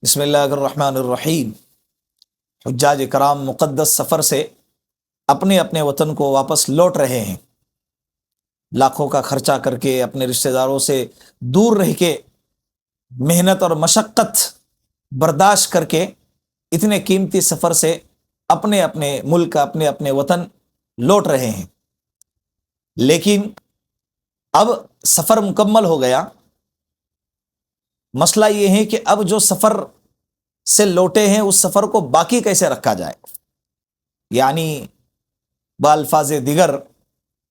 بسم اللہ الرحمن الرحیم۔ حجاج کرام مقدس سفر سے اپنے اپنے وطن کو واپس لوٹ رہے ہیں، لاکھوں کا خرچہ کر کے، اپنے رشتہ داروں سے دور رہ کے، محنت اور مشقت برداشت کر کے اتنے قیمتی سفر سے اپنے اپنے ملک، اپنے اپنے وطن لوٹ رہے ہیں۔ لیکن اب سفر مکمل ہو گیا، مسئلہ یہ ہے کہ اب جو سفر سے لوٹے ہیں اس سفر کو باقی کیسے رکھا جائے، یعنی بالفاظ دیگر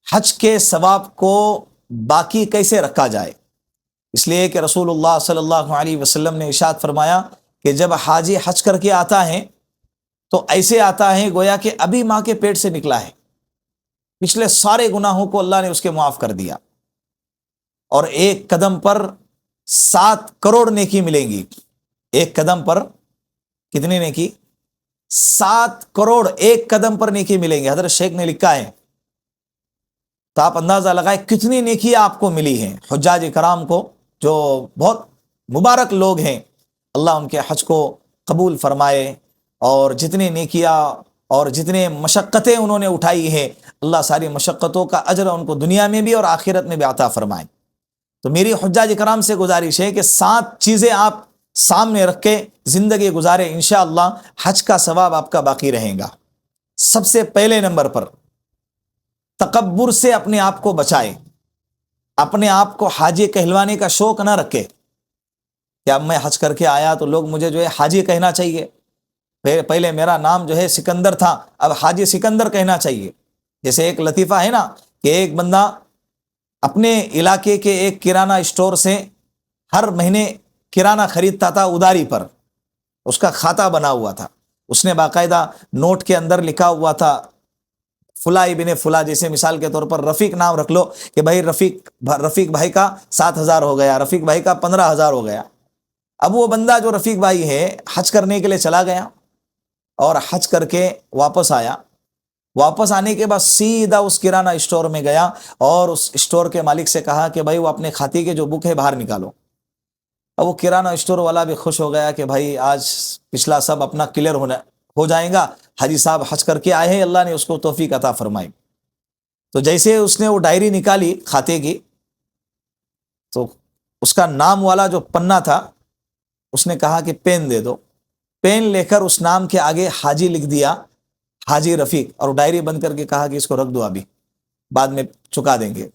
حج کے ثواب کو باقی کیسے رکھا جائے۔ اس لیے کہ رسول اللہ صلی اللہ علیہ وسلم نے ارشاد فرمایا کہ جب حاجی حج کر کے آتا ہے تو ایسے آتا ہے گویا کہ ابھی ماں کے پیٹ سے نکلا ہے، پچھلے سارے گناہوں کو اللہ نے اس کے معاف کر دیا، اور ایک قدم پر 7 کروڑ نیکی ملیں گی۔ ایک قدم پر کتنی نیکی؟ 7 کروڑ ایک قدم پر نیکی ملیں گی۔ حضرت شیخ نے لکھا ہے، تو آپ اندازہ لگائیں کتنی نیکی آپ کو ملی ہیں۔ حجاج کرام کو جو بہت مبارک لوگ ہیں، اللہ ان کے حج کو قبول فرمائے، اور جتنی نیکیاں اور جتنے مشقتیں انہوں نے اٹھائی ہیں، اللہ ساری مشقتوں کا اجر ان کو دنیا میں بھی اور آخرت میں بھی عطا فرمائے۔ تو میری حجاج کرام سے گزارش ہے کہ 7 چیزیں آپ سامنے رکھ کے زندگی گزارے، انشاءاللہ حج کا ثواب آپ کا باقی رہے گا۔ سب سے پہلے نمبر پر تکبر سے اپنے آپ کو بچائے، اپنے آپ کو حاجی کہلوانے کا شوق نہ رکھے کہ اب میں حج کر کے آیا تو لوگ مجھے جو ہے حاجی کہنا چاہیے، پہلے میرا نام جو ہے سکندر تھا، اب حاجی سکندر کہنا چاہیے۔ جیسے ایک لطیفہ ہے نا کہ ایک بندہ اپنے علاقے کے ایک کرانہ اسٹور سے ہر مہینے کرانہ خریدتا تھا اداری پر، اس کا کھاتہ بنا ہوا تھا، اس نے باقاعدہ نوٹ کے اندر لکھا ہوا تھا فلاں ابن فلاں، جیسے مثال کے طور پر رفیق نام رکھ لو کہ بھائی رفیق بھائی کا 7,000 ہو گیا، رفیق بھائی کا 15,000 ہو گیا۔ اب وہ بندہ جو رفیق بھائی ہے حج کرنے کے لیے چلا گیا اور حج کر کے واپس آیا، واپس آنے کے بعد سیدھا اس کرانہ اسٹور میں گیا اور اس اسٹور کے مالک سے کہا کہ بھائی وہ اپنے کھاتے کے جو بک ہے باہر نکالو۔ اب وہ کرانہ اسٹور والا بھی خوش ہو گیا کہ بھائی آج پچھلا سب اپنا کلیئر ہو جائے گا، حاجی صاحب حج کر کے آئے ہیں، اللہ نے اس کو توفیق عطا فرمائی۔ تو جیسے اس نے وہ ڈائری نکالی کھاتے کی، تو اس کا نام والا جو پنہ تھا اس نے کہا کہ پین دے دو۔ پین لے کر اس نام کے آگے حاجی لکھ دیا، حاجی رفیق، اور ڈائری بند کر کے کہا کہ اس کو رکھ دو، ابھی بعد میں چکا دیں گے۔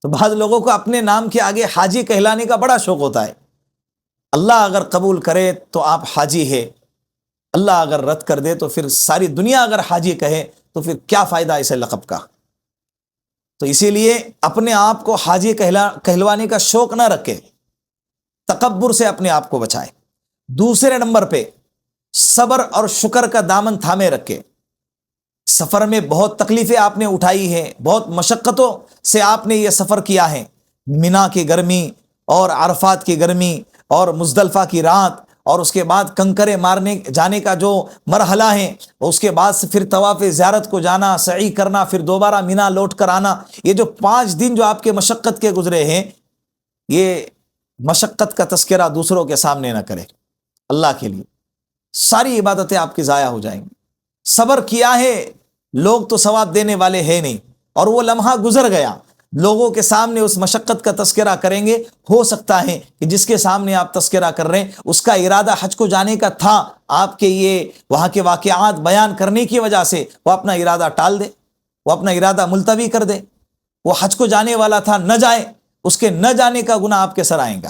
تو بعض لوگوں کو اپنے نام کے آگے حاجی کہلانے کا بڑا شوق ہوتا ہے۔ اللہ اگر قبول کرے تو آپ حاجی ہے، اللہ اگر رد کر دے تو پھر ساری دنیا اگر حاجی کہے تو پھر کیا فائدہ اسے لقب کا۔ تو اسی لیے اپنے آپ کو حاجی کہلوانے کا شوق نہ رکھے، تکبر سے اپنے آپ کو بچائے۔ دوسرے نمبر پہ صبر اور شکر کا دامن تھامے رکھے۔ سفر میں بہت تکلیفیں آپ نے اٹھائی ہیں، بہت مشقتوں سے آپ نے یہ سفر کیا ہے، مینا کی گرمی اور عرفات کی گرمی اور مزدلفہ کی رات، اور اس کے بعد کنکرے مارنے جانے کا جو مرحلہ ہے، اس کے بعد سے پھر طواف زیارت کو جانا، سعی کرنا، پھر دوبارہ مینا لوٹ کر آنا، یہ جو 5 دن جو آپ کے مشقت کے گزرے ہیں، یہ مشقت کا تذکرہ دوسروں کے سامنے نہ کرے، اللہ کے لیے ساری عبادتیں آپ کی ضائع ہو جائیں گی۔ صبر کیا ہے، لوگ تو ثواب دینے والے ہیں نہیں، اور وہ لمحہ گزر گیا، لوگوں کے سامنے اس مشقت کا تذکرہ کریں گے، ہو سکتا ہے کہ جس کے سامنے آپ تذکرہ کر رہے ہیں اس کا ارادہ حج کو جانے کا تھا، آپ کے یہ وہاں کے واقعات بیان کرنے کی وجہ سے وہ اپنا ارادہ ٹال دے، وہ اپنا ارادہ ملتوی کر دے، وہ حج کو جانے والا تھا نہ جائے، اس کے نہ جانے کا گناہ آپ کے سر آئے گا۔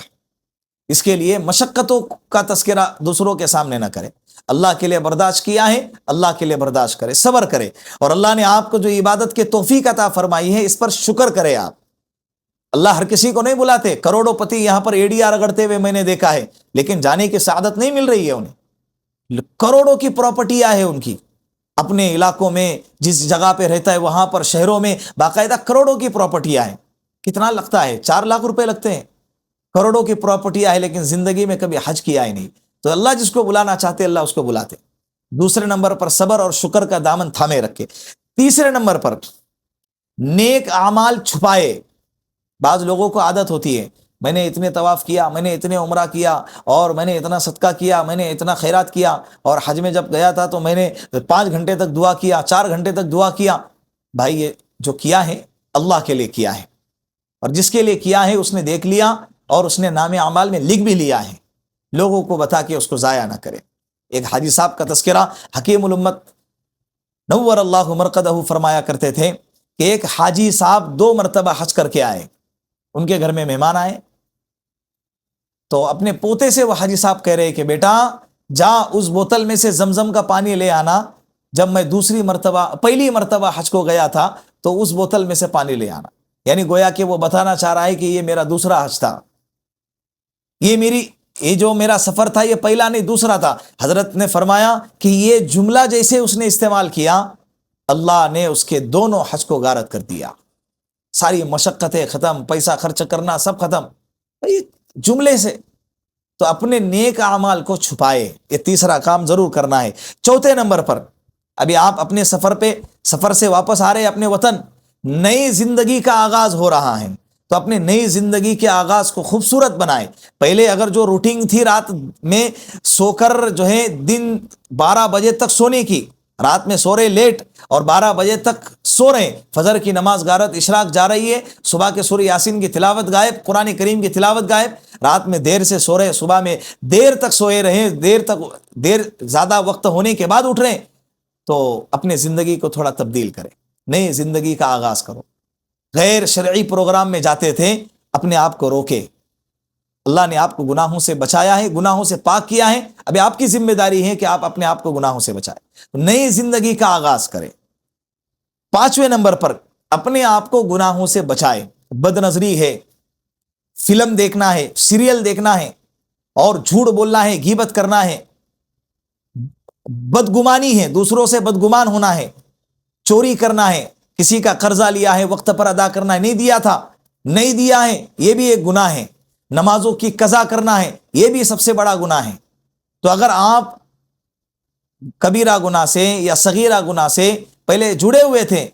اس کے لیے مشقتوں کا تذکرہ دوسروں کے سامنے نہ کرے، اللہ کے لیے برداشت کیا ہے، اللہ کے لیے برداشت کرے، صبر کرے، اور اللہ نے آپ کو جو عبادت کے توفیق عطا فرمائی ہے اس پر شکر کرے آپ۔ اللہ ہر کسی کو نہیں بلاتے، کروڑوں پتی یہاں پر ایڑیاں رگڑتے ہوئے میں نے دیکھا ہے، لیکن جانے کی سعادت نہیں مل رہی ہے انہیں۔ کروڑوں کی پراپرٹیاں ہیں ان کی، اپنے علاقوں میں جس جگہ پہ رہتا ہے وہاں پر شہروں میں باقاعدہ کروڑوں کی پراپرٹیاں ہیں۔ کتنا لگتا ہے؟ 4 لاکھ روپے لگتے ہیں، کروڑوں کی پراپرٹیاں ہیں، لیکن زندگی میں کبھی حج کیا ہی نہیں۔ تو اللہ جس کو بلانا چاہتے اللہ اس کو بلاتے۔ دوسرے نمبر پر صبر اور شکر کا دامن تھامے رکھے۔ تیسرے نمبر پر نیک اعمال چھپائے۔ بعض لوگوں کو عادت ہوتی ہے میں نے اتنے طواف کیا، میں نے اتنے عمرہ کیا، اور میں نے اتنا صدقہ کیا، میں نے اتنا خیرات کیا، اور حج میں جب گیا تھا تو میں نے 5 گھنٹے تک دعا کیا، 4 گھنٹے تک دعا کیا۔ بھائی یہ جو کیا ہے اللہ کے لیے کیا ہے، اور جس کے لیے کیا ہے اس نے دیکھ لیا اور اس نے نام اعمال میں لکھ بھی لیا ہے، لوگوں کو بتا کے اس کو ضائع نہ کرے۔ ایک حاجی صاحب کا تذکرہ حکیم الامت نور اللہ مرقدہ فرمایا کرتے تھے کہ ایک حاجی صاحب 2 مرتبہ حج کر کے آئے، ان کے گھر میں مہمان آئے، تو اپنے پوتے سے وہ حاجی صاحب کہہ رہے کہ بیٹا جا اس بوتل میں سے زمزم کا پانی لے آنا، جب میں پہلی مرتبہ حج کو گیا تھا تو اس بوتل میں سے پانی لے آنا۔ یعنی گویا کہ وہ بتانا چاہ رہا ہے کہ یہ میرا دوسرا حج تھا، یہ جو میرا سفر تھا یہ پہلا نہیں دوسرا تھا۔ حضرت نے فرمایا کہ یہ جملہ جیسے اس نے استعمال کیا، اللہ نے اس کے دونوں حج کو غارت کر دیا، ساری مشقتیں ختم، پیسہ خرچ کرنا سب ختم جملے سے۔ تو اپنے نیک اعمال کو چھپائے، یہ تیسرا کام ضرور کرنا ہے۔ چوتھے نمبر پر، ابھی آپ اپنے سفر سے واپس آ رہے اپنے وطن، نئی زندگی کا آغاز ہو رہا ہے، تو اپنے نئی زندگی کے آغاز کو خوبصورت بنائے۔ پہلے اگر جو روٹین تھی رات میں سو کر جو ہے دن 12 بجے تک سونے کی، رات میں سو رہے لیٹ اور 12 بجے تک سو رہے، فجر کی نماز غارت اشراق جا رہی ہے، صبح کے سورہ یاسین کی تلاوت غائب، قرآن کریم کی تلاوت غائب، رات میں دیر سے سو رہے، صبح میں دیر تک سوئے رہے، دیر زیادہ وقت ہونے کے بعد اٹھ رہے، تو اپنے زندگی کو تھوڑا تبدیل کرے، نئی زندگی کا آغاز کرو۔ غیر شرعی پروگرام میں جاتے تھے، اپنے آپ کو روکے، اللہ نے آپ کو گناہوں سے بچایا ہے، گناہوں سے پاک کیا ہے، ابھی آپ کی ذمہ داری ہے کہ آپ اپنے آپ کو گناہوں سے بچائیں، نئی زندگی کا آغاز کریں۔ 5ویں نمبر پر اپنے آپ کو گناہوں سے بچائے، بد نظری ہے، فلم دیکھنا ہے، سیریل دیکھنا ہے، اور جھوٹ بولنا ہے، غیبت کرنا ہے، بدگمانی ہے، دوسروں سے بدگمان ہونا ہے، چوری کرنا ہے، کسی کا قرضہ لیا ہے وقت پر ادا کرنا ہے، نہیں دیا تھا نہیں دیا ہے، یہ بھی ایک گناہ ہے، نمازوں کی قضا کرنا ہے، یہ بھی سب سے بڑا گناہ ہے۔ تو اگر آپ کبیرہ گناہ سے یا صغیرہ گناہ سے پہلے جڑے ہوئے تھے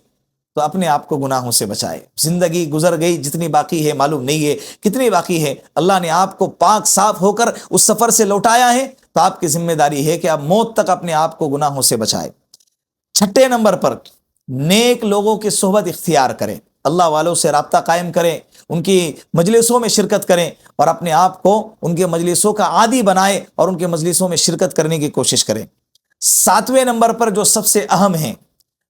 تو اپنے آپ کو گناہوں سے بچائے۔ زندگی گزر گئی، جتنی باقی ہے معلوم نہیں ہے کتنی باقی ہے، اللہ نے آپ کو پاک صاف ہو کر اس سفر سے لوٹایا ہے، تو آپ کی ذمہ داری ہے کہ آپ موت تک اپنے آپ کو گناہوں سے بچائے۔ 6 نمبر پر نیک لوگوں کی صحبت اختیار کریں، اللہ والوں سے رابطہ قائم کریں، ان کی مجلسوں میں شرکت کریں، اور اپنے آپ کو ان کے مجلسوں کا عادی بنائے اور ان کے مجلسوں میں شرکت کرنے کی کوشش کریں۔ 7ویں نمبر پر جو سب سے اہم ہے،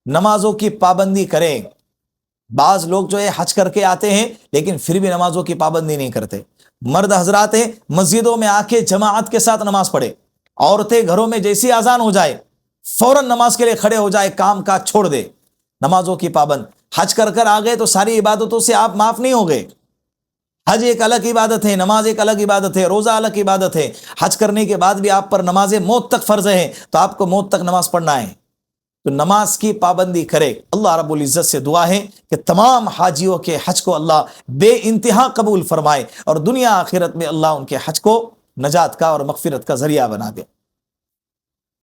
نمازوں کی پابندی کریں۔ بعض لوگ جو ہے حج کر کے آتے ہیں لیکن پھر بھی نمازوں کی پابندی نہیں کرتے۔ مرد حضرات ہیں مسجدوں میں آ کے جماعت کے ساتھ نماز پڑھے، عورتیں گھروں میں جیسی اذان ہو جائے فوراً نماز کے لیے کھڑے ہو جائے، کام کاج چھوڑ دے، نمازوں کی پابند۔ حج کر کر آ گئے تو ساری عبادتوں سے آپ معاف نہیں ہو گئے۔ حج ایک الگ عبادت ہے، نماز ایک الگ عبادت ہے، روزہ الگ عبادت ہے۔ حج کرنے کے بعد بھی آپ پر نماز موت تک فرض ہے، تو آپ کو موت تک نماز پڑھنا ہے، تو نماز کی پابندی کرے۔ اللہ رب العزت سے دعا ہے کہ تمام حاجیوں کے حج کو اللہ بے انتہا قبول فرمائے، اور دنیا آخرت میں اللہ ان کے حج کو نجات کا اور مغفرت کا ذریعہ بنا دے۔